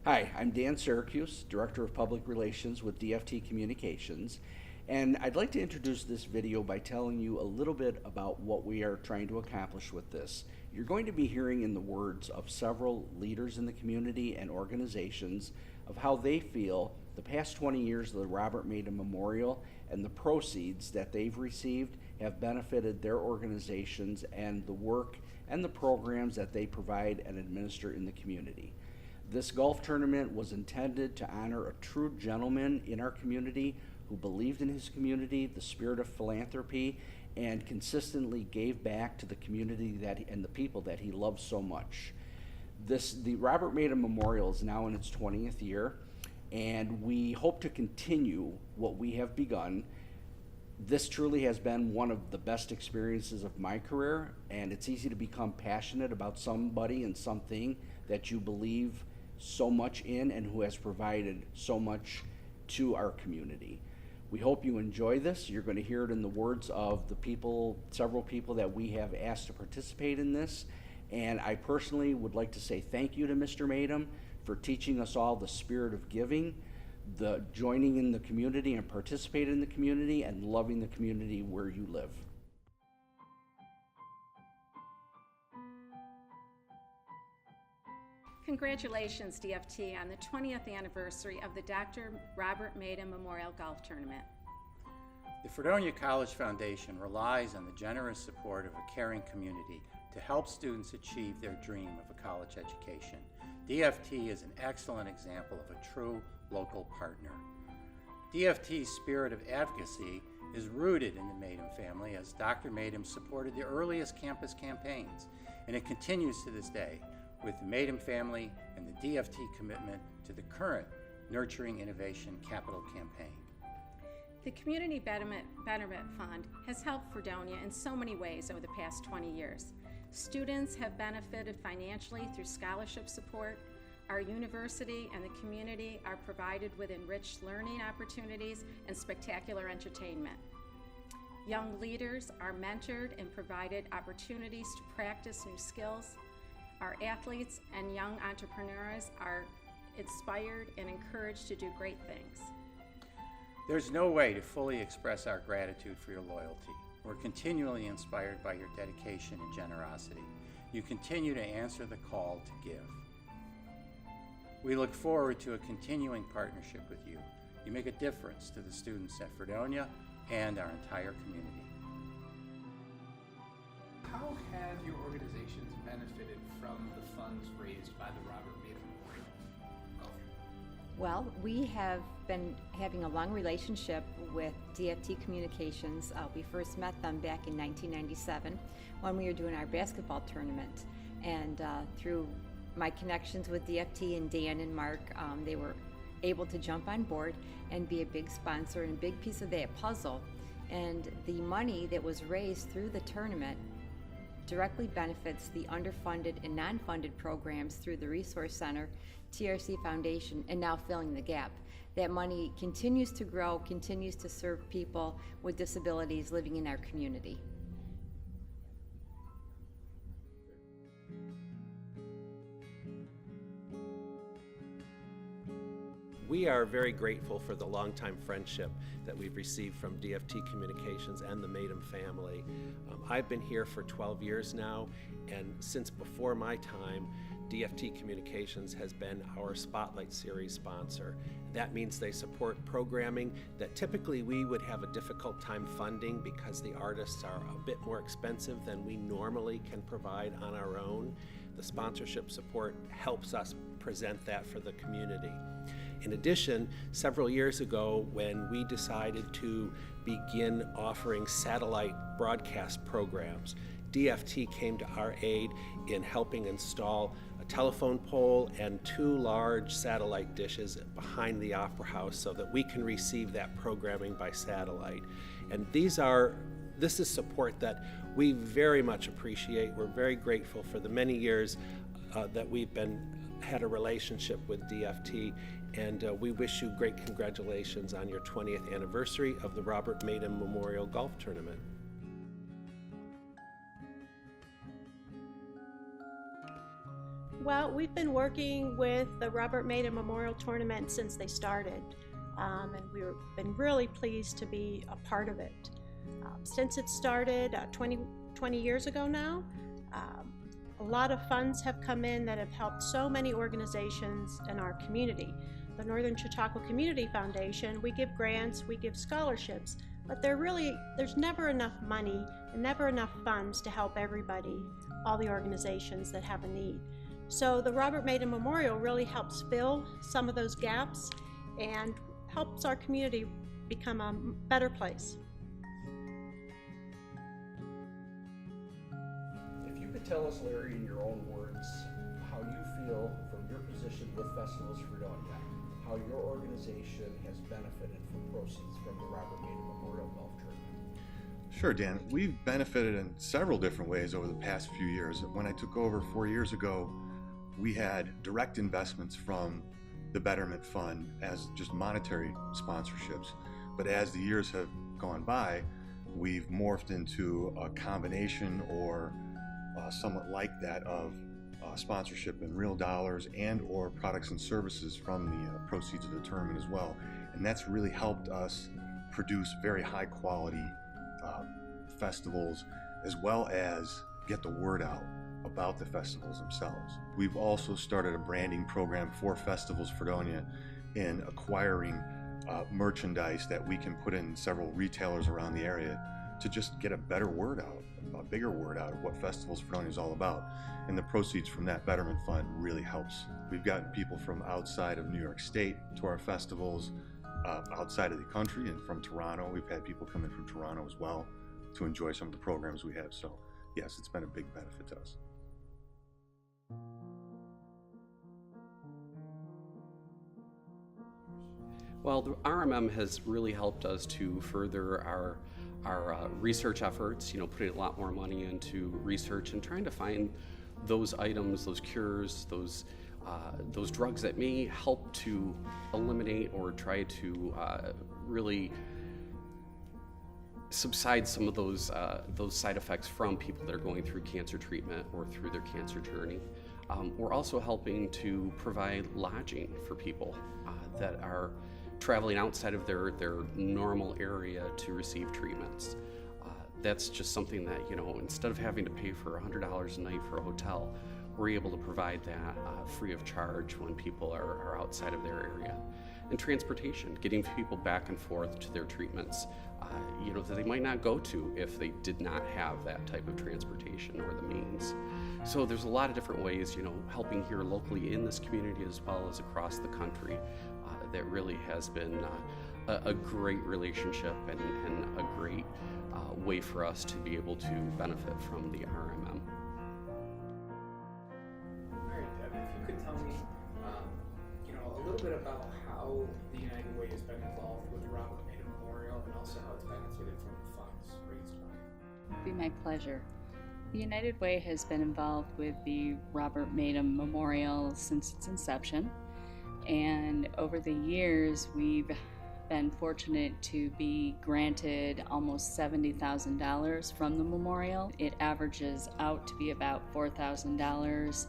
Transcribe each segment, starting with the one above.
Hi, I'm Dan Syracuse, Director of Public Relations with DFT Communications, and I'd like to introduce this video by telling you a little bit about what we are trying to accomplish with this. You're going to be hearing in the words of several leaders in the community and organizations of how they feel the past 20 years of the Robert Maytum Memorial and the proceeds that they've received have benefited their organizations and the work and the programs that they provide and administer in the community. This golf tournament was intended to honor a true gentleman in our community who believed in his community, the spirit of philanthropy, and consistently gave back to the community and the people that he loved so much. The Robert Maytum Memorial is now in its 20th year, and we hope to continue what we have begun. This truly has been one of the best experiences of my career, and it's easy to become passionate about somebody and something that you believe so much in and who has provided so much to our community. We hope you enjoy this. You're going to hear it in the words of several people that we have asked to participate in this. And I personally would like to say thank you to Mr. Maytum for teaching us all the spirit of giving, the joining in the community and participating in the community, and loving the community where you live. Congratulations, DFT, on the 20th anniversary of the Dr. Robert Maytum Memorial Golf Tournament. The Fredonia College Foundation relies on the generous support of a caring community to help students achieve their dream of a college education. DFT is an excellent example of a true local partner. DFT's spirit of advocacy is rooted in the Maytum family, as Dr. Maytum supported the earliest campus campaigns, and it continues to this day with the Maytum family and the DFT commitment to the current Nurturing Innovation Capital campaign. The Community Betterment Fund has helped Fredonia in so many ways over the past 20 years. Students have benefited financially through scholarship support. Our university and the community are provided with enriched learning opportunities and spectacular entertainment. Young leaders are mentored and provided opportunities to practice new skills. Our athletes and young entrepreneurs are inspired and encouraged to do great things. There's no way to fully express our gratitude for your loyalty. We're continually inspired by your dedication and generosity. You continue to answer the call to give. We look forward to a continuing partnership with you. You make a difference to the students at Fredonia and our entire community. How have your organizations benefited from the funds raised by the Robert Maytum Memorial? Well, we have been having a long relationship with DFT Communications. We first met them back in 1997 when we were doing our basketball tournament. And through my connections with DFT and Dan and Mark, they were able to jump on board and be a big sponsor and a big piece of that puzzle. And the money that was raised through the tournament directly benefits the underfunded and non-funded programs through the Resource Center, TRC Foundation, and now Filling the Gap. That money continues to grow, continues to serve people with disabilities living in our community. We are very grateful for the longtime friendship that we've received from DFT Communications and the Maytum family. I've been here for 12 years now, and since before my time, DFT Communications has been our Spotlight Series sponsor. That means they support programming that typically we would have a difficult time funding because the artists are a bit more expensive than we normally can provide on our own. The sponsorship support helps us present that for the community. In addition, several years ago, when we decided to begin offering satellite broadcast programs, DFT came to our aid in helping install a telephone pole and 2 large satellite dishes behind the Opera House so that we can receive that programming by satellite. And this is support that we very much appreciate. We're very grateful for the many years that we've had a relationship with DFT, and we wish you great congratulations on your 20th anniversary of the Robert Maytum Memorial Golf Tournament. Well, we've been working with the Robert Maytum Memorial Tournament since they started, and we've been really pleased to be a part of it. Since it started 20 years ago now, a lot of funds have come in that have helped so many organizations in our community. The Northern Chautauqua Community Foundation, we give grants, we give scholarships, but there's never enough money and never enough funds to help everybody, all the organizations that have a need. So the Robert Maytum Memorial really helps fill some of those gaps and helps our community become a better place. If you could tell us, Larry, in your own words, how you feel from your position with Festivals Fredonia, how your organization has benefited from proceeds from the Robert Maytum Memorial Golf Tournament. Sure, Dan. We've benefited in several different ways over the past few years. When I took over 4 years ago, we had direct investments from the Betterment Fund as just monetary sponsorships. But as the years have gone by, we've morphed into a combination or somewhat like that of sponsorship in real dollars and or products and services from the proceeds of the tournament as well. And that's really helped us produce very high quality festivals, as well as get the word out about the festivals themselves. We've also started a branding program for Festivals Fredonia in acquiring merchandise that we can put in several retailers around the area to just get a better word out, a bigger word out of what Festivals Fredonia is all about. And the proceeds from that Betterment Fund really helps. We've gotten people from outside of New York State to our festivals, outside of the country and from Toronto. We've had people come in from Toronto as well to enjoy some of the programs we have. So yes, it's been a big benefit to us. Well, the RMM has really helped us to further our research efforts, putting a lot more money into research and trying to find those items, those cures, those drugs that may help to eliminate or try to really subside some of those side effects from people that are going through cancer treatment or through their cancer journey. We're also helping to provide lodging for people that are traveling outside of their normal area to receive treatments. That's just something that, instead of having to pay for $100 a night for a hotel, we're able to provide that free of charge when people are outside of their area. And transportation, getting people back and forth to their treatments, that they might not go to if they did not have that type of transportation or the means. So there's a lot of different ways, helping here locally in this community as well as across the country. That really has been a great relationship and a great way for us to be able to benefit from the RMM. All right, Deb, if you could tell me, a little bit about how the United Way has been involved with the Robert Maytum Memorial and also how it's benefited from the funds raised by it. It'd be my pleasure. The United Way has been involved with the Robert Maytum Memorial since its inception. And over the years, we've been fortunate to be granted almost $70,000 from the memorial. It averages out to be about $4,000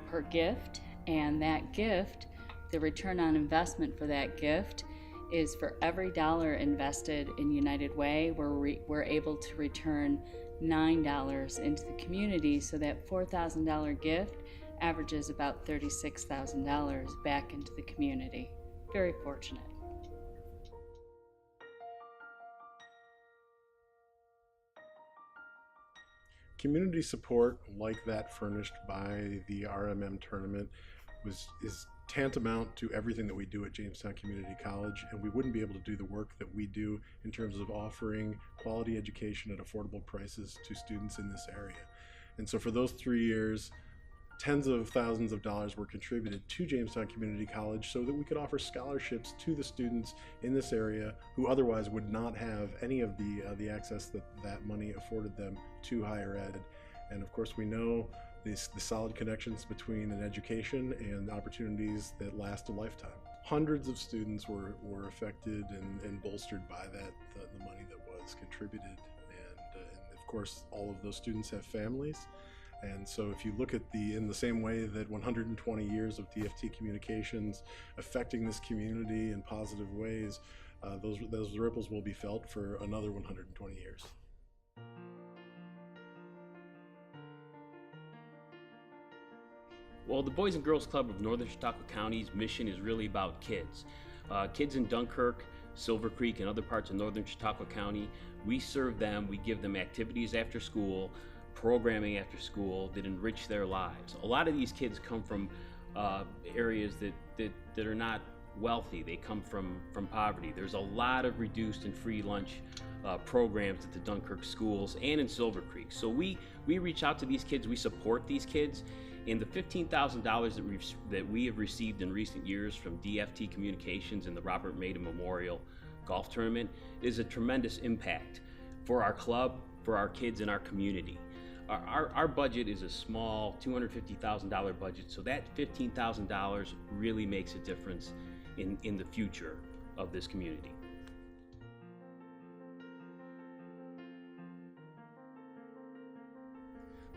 per gift, and that gift, the return on investment for that gift is for every dollar invested in United Way, we're able to return $9 into the community, so that $4,000 gift averages about $36,000 back into the community. Very fortunate. Community support like that furnished by the RMM tournament is tantamount to everything that we do at Jamestown Community College, and we wouldn't be able to do the work that we do in terms of offering quality education at affordable prices to students in this area. And so for those 3 years, tens of thousands of dollars were contributed to Jamestown Community College so that we could offer scholarships to the students in this area who otherwise would not have any of the access that money afforded them to higher ed. And of course, we know the solid connections between an education and opportunities that last a lifetime. Hundreds of students were affected and bolstered by the money that was contributed. And of course, all of those students have families. And so if you look at in the same way that 120 years of DFT communications affecting this community in positive ways, those ripples will be felt for another 120 years. Well, the Boys and Girls Club of Northern Chautauqua County's mission is really about kids. Kids in Dunkirk, Silver Creek, and other parts of Northern Chautauqua County, we serve them, we give them activities after school, programming after school that enrich their lives. A lot of these kids come from areas that are not wealthy. They come from poverty. There's a lot of reduced and free lunch programs at the Dunkirk schools and in Silver Creek. So we reach out to these kids, we support these kids, and the $15,000 that we have received in recent years from DFT Communications and the Robert Maytum Memorial Golf Tournament is a tremendous impact for our club, for our kids, and our community. Our budget is a small $250,000 budget, so that $15,000 really makes a difference in the future of this community.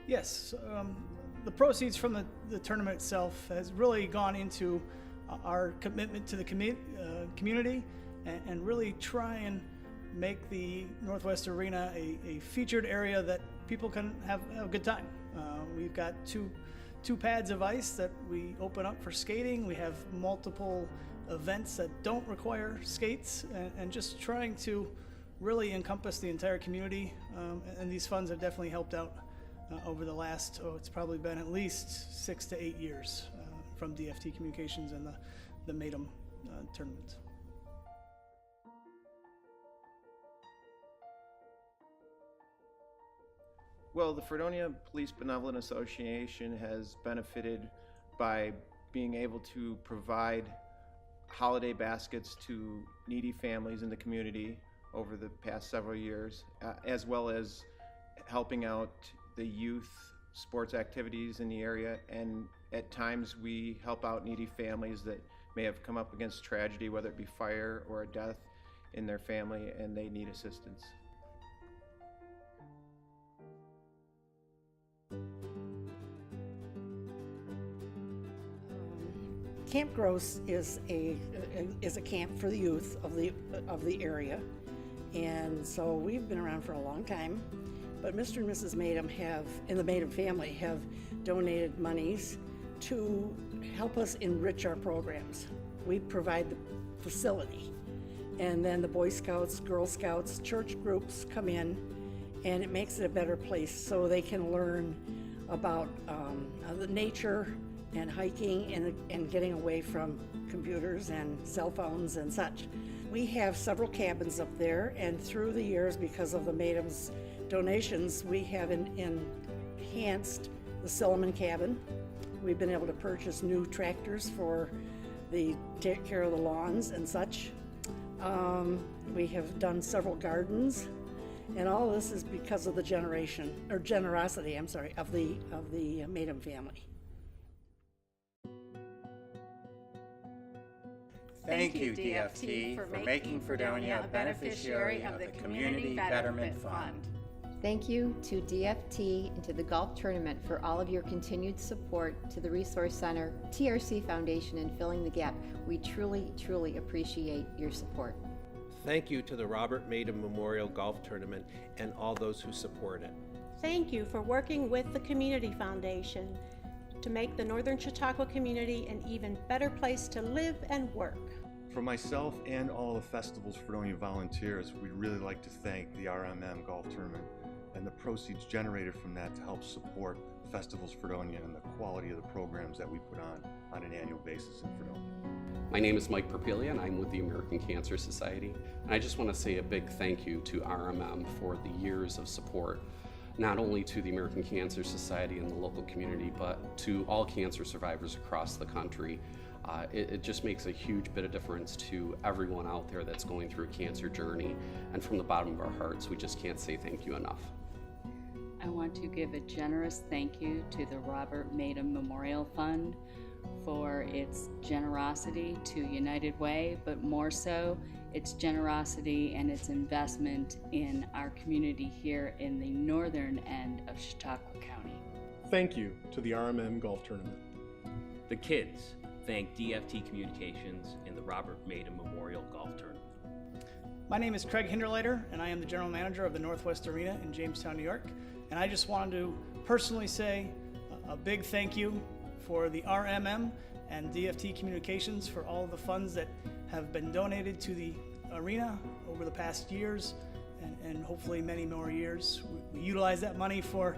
Yes, the proceeds from the tournament itself has really gone into our commitment to the community and really try and make the Northwest Arena a featured area that people can have a good time. We've got two pads of ice that we open up for skating. We have multiple events that don't require skates, and just trying to really encompass the entire community. And these funds have definitely helped out over the last, it's probably been at least 6 to 8 years from DFT Communications and the Maytum tournament. Well, the Fredonia Police Benevolent Association has benefited by being able to provide holiday baskets to needy families in the community over the past several years, as well as helping out the youth sports activities in the area, and at times we help out needy families that may have come up against tragedy, whether it be fire or a death in their family, and they need assistance. Camp Gross is a camp for the youth of the area, and so we've been around for a long time. But Mr. and Mrs. Maytum in the Maytum family, have donated monies to help us enrich our programs. We provide the facility, and then the Boy Scouts, Girl Scouts, church groups come in, and it makes it a better place so they can learn about the nature and hiking and getting away from computers and cell phones and such. We have several cabins up there, and through the years, because of the Maytum's donations, we have enhanced the Silliman cabin. We've been able to purchase new tractors for take care of the lawns and such. We have done several gardens, and all this is because of the generosity of the Maytum family. Thank you, DFT, for making Fredonia a beneficiary of the Community Betterment Fund. Thank you to DFT and to the golf tournament for all of your continued support, to the Resource Center, TRC Foundation, and Filling the Gap. We truly, truly appreciate your support. Thank you to the Robert Maytum Memorial Golf Tournament and all those who support it. Thank you for working with the Community Foundation to make the Northern Chautauqua community an even better place to live and work. For myself and all the Festival's Fredonia volunteers, we'd really like to thank the RMM Golf Tournament and the proceeds generated from that to help support Festival's Fredonia and the quality of the programs that we put on an annual basis in Fredonia. My name is Mike Perpelia, and I'm with the American Cancer Society. And I just want to say a big thank you to RMM for the years of support, not only to the American Cancer Society and the local community, but to all cancer survivors across the country. It just makes a huge bit of difference to everyone out there that's going through a cancer journey. And from the bottom of our hearts, we just can't say thank you enough. I want to give a generous thank you to the Robert Maytum Memorial Fund for its generosity to United Way, but more so, its generosity and its investment in our community here in the northern end of Chautauqua County. thank you to the RMM Golf Tournament. The kids thank DFT Communications and the Robert Maytum Memorial Golf Tournament. My name is Craig Hinderleiter, and I am the general manager of the Northwest Arena in Jamestown, New York. And I just wanted to personally say a big thank you for the RMM and DFT Communications for all the funds that have been donated to the arena over the past years, and hopefully many more years. We utilize that money for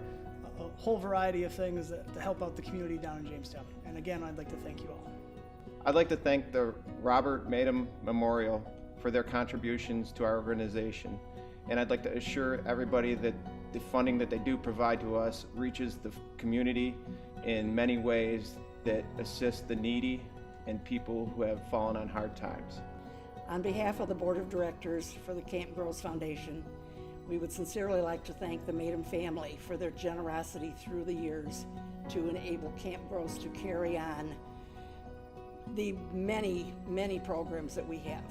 a whole variety of things to help out the community down in Jamestown. And again, I'd like to thank you all. I'd like to thank the Robert Maytum Memorial for their contributions to our organization. And I'd like to assure everybody that the funding that they do provide to us reaches the community in many ways that assist the needy and people who have fallen on hard times. On behalf of the Board of Directors for the Camp Gross Foundation, we would sincerely like to thank the Maytum family for their generosity through the years to enable Camp Gross to carry on the many, many programs that we have.